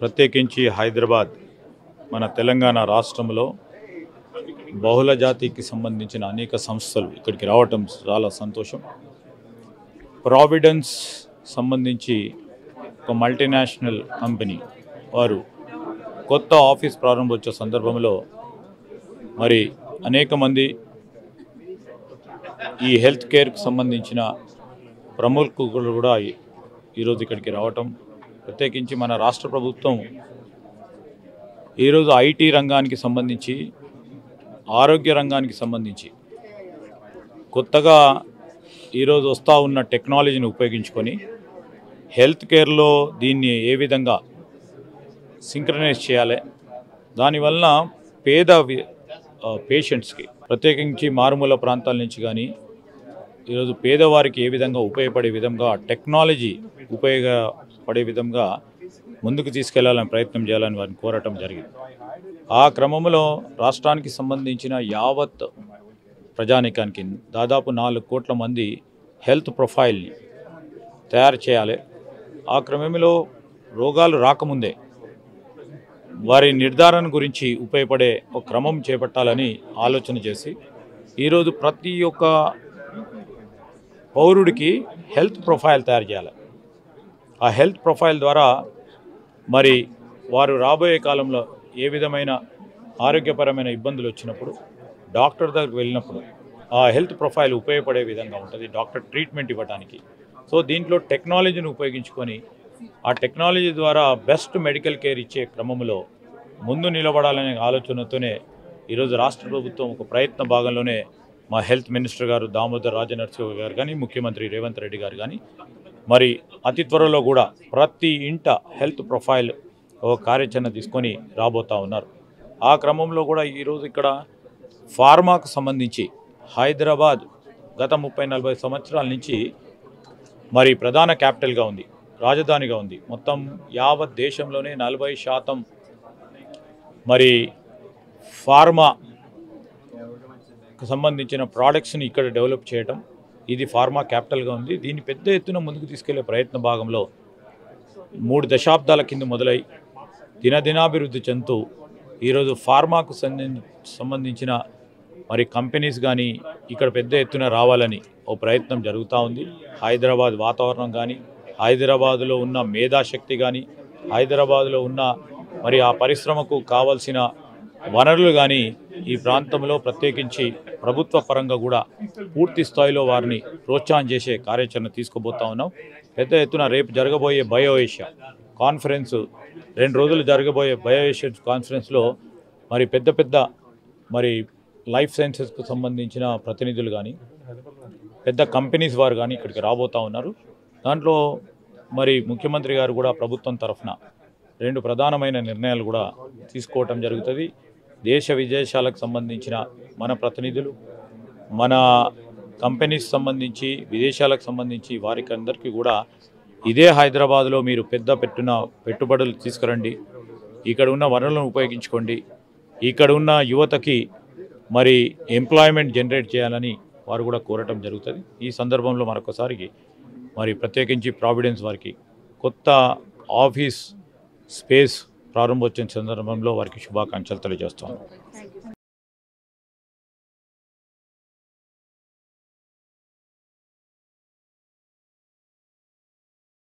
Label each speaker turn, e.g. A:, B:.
A: ప్రత్యేకించి హైదరాబాద్ మన తెలంగాణ రాష్ట్రంలో బహుళ జాతికి సంబంధించిన అనేక సంస్థలు ఇక్కడికి రావటం చాలా సంతోషం. ప్రావిడెన్స్ సంబంధించి ఒక మల్టీనేషనల్ కంపెనీ వారు కొత్త ఆఫీస్ ప్రారంభోత్సవ సందర్భంలో మరి అనేక మంది ఈ హెల్త్ కేర్కి సంబంధించిన ప్రముఖులు కూడా ఈరోజు ఇక్కడికి రావటం, ప్రత్యేకించి మన రాష్ట్ర ప్రభుత్వం ఈరోజు ఐటీ రంగానికి సంబంధించి, ఆరోగ్య రంగానికి సంబంధించి కొత్తగా ఈరోజు వస్తూ ఉన్న టెక్నాలజీని ఉపయోగించుకొని హెల్త్ కేర్లో దీన్ని ఏ విధంగా సింక్రనైజ్ చేయాలి, దానివల్ల పేద పేషెంట్స్కి ప్రత్యేకించి మారుమూల ప్రాంతాల నుంచి కానీ ఈరోజు పేదవారికి ఏ విధంగా ఉపయోగపడే విధంగా టెక్నాలజీ ఉపయోగపడే విధంగా ముందుకు తీసుకెళ్లాలని ప్రయత్నం చేయాలని వారిని కోరటం జరిగింది. ఆ క్రమంలో రాష్ట్రానికి సంబంధించిన యావత్ ప్రజానికానికి దాదాపు 4 కోట్ల మంది హెల్త్ ప్రొఫైల్ని తయారు చేయాలి. ఆ క్రమంలో రోగాలు రాకముందే వారి నిర్ధారణ గురించి ఉపయోగపడే ఒక క్రమం చేపట్టాలని ఆలోచన చేసి ఈరోజు ప్రతి ఒక్క పౌరుడికి హెల్త్ ప్రొఫైల్ తయారు చేయాలి. ఆ హెల్త్ ప్రొఫైల్ ద్వారా మరి వారు రాబోయే కాలంలో ఏ విధమైన ఆరోగ్యపరమైన ఇబ్బందులు వచ్చినప్పుడు డాక్టర్ దగ్గరికి వెళ్ళినప్పుడు ఆ హెల్త్ ప్రొఫైల్ ఉపయోగపడే విధంగా ఉంటుంది డాక్టర్ ట్రీట్మెంట్ ఇవ్వడానికి. సో దీంట్లో టెక్నాలజీని ఉపయోగించుకొని ఆ టెక్నాలజీ ద్వారా బెస్ట్ మెడికల్ కేర్ ఇచ్చే క్రమంలో ముందు నిలబడాలనే ఆలోచనతోనే ఈరోజు రాష్ట్ర ప్రభుత్వం ఒక ప్రయత్న భాగంలోనే మా హెల్త్ మినిస్టర్ గారు దామోదర్ రాజనరసింహ గారు కానీ, ముఖ్యమంత్రి రేవంత్ రెడ్డి గారు కానీ మరి అతి త్వరలో కూడా ప్రతి ఇంట హెల్త్ ప్రొఫైల్ ఒక కార్యాచరణ తీసుకొని రాబోతూ ఉన్నారు. ఆ క్రమంలో కూడా ఈరోజు ఇక్కడ ఫార్మాకు సంబంధించి హైదరాబాద్ గత 30-40 సంవత్సరాల నుంచి మరి ప్రధాన క్యాపిటల్గా ఉంది, రాజధానిగా ఉంది. మొత్తం యావత్ దేశంలోనే 40% మరి ఫార్మాకు సంబంధించిన ప్రోడక్ట్స్ని ఇక్కడ డెవలప్ చేయటం, ఇది ఫార్మా క్యాపిటల్గా ఉంది. దీన్ని పెద్ద ఎత్తున ముందుకు తీసుకెళ్లే ప్రయత్న భాగంలో 3 దశాబ్దాల కింద మొదలై దినదినాభివృద్ధి చెందుతూ ఈరోజు ఫార్మాకు సంబంధించిన మరి కంపెనీస్ కానీ ఇక్కడ పెద్ద ఎత్తున రావాలని ఓ ప్రయత్నం జరుగుతూ ఉంది. హైదరాబాద్ వాతావరణం కానీ, హైదరాబాదులో ఉన్న మేధాశక్తి కానీ, హైదరాబాదులో ఉన్న మరి ఆ పరిశ్రమకు కావాల్సిన వనరులు కానీ ఈ ప్రాంతంలో ప్రత్యేకించి ప్రభుత్వ పరంగా కూడా పూర్తి స్థాయిలో వారిని ప్రోత్సాహం చేసే కార్యాచరణ తీసుకుపోతా ఉన్నాం. పెద్ద ఎత్తున రేపు జరగబోయే బయో ఏషియా కాన్ఫరెన్స్, 2 రోజులు జరగబోయే బయో ఏషియా కాన్ఫరెన్స్లో మరి పెద్ద మరి లైఫ్ సైన్సెస్కు సంబంధించిన ప్రతినిధులు కానీ, పెద్ద కంపెనీస్ వారు కానీ ఇక్కడికి రాబోతూ ఉన్నారు. దాంట్లో మరి ముఖ్యమంత్రి గారు కూడా ప్రభుత్వం తరఫున 2 ప్రధానమైన నిర్ణయాలు కూడా తీసుకోవటం జరుగుతుంది. దేశ విదేశాలకు సంబంధించిన మన ప్రతినిధులు, మన కంపెనీస్ సంబంధించి, విదేశాలకు సంబంధించి వారికి అందరికీ కూడా ఇదే హైదరాబాద్లో మీరు పెట్టుబడులు తీసుకురండి, ఇక్కడ ఉన్న వనరులను ఉపయోగించుకోండి, ఇక్కడ ఉన్న యువతకి మరి ఎంప్లాయ్మెంట్ జనరేట్ చేయాలని వారు కూడా కోరటం జరుగుతుంది. ఈ సందర్భంలో మరొకసారికి మరి ప్రత్యేకించి ప్రావిడెన్స్ వారికి కొత్త ఆఫీస్ స్పేస్ ప్రారంభోత్సవం సందర్భంలో వారికి శుభాకాంక్షలు తెలియజేస్తాను.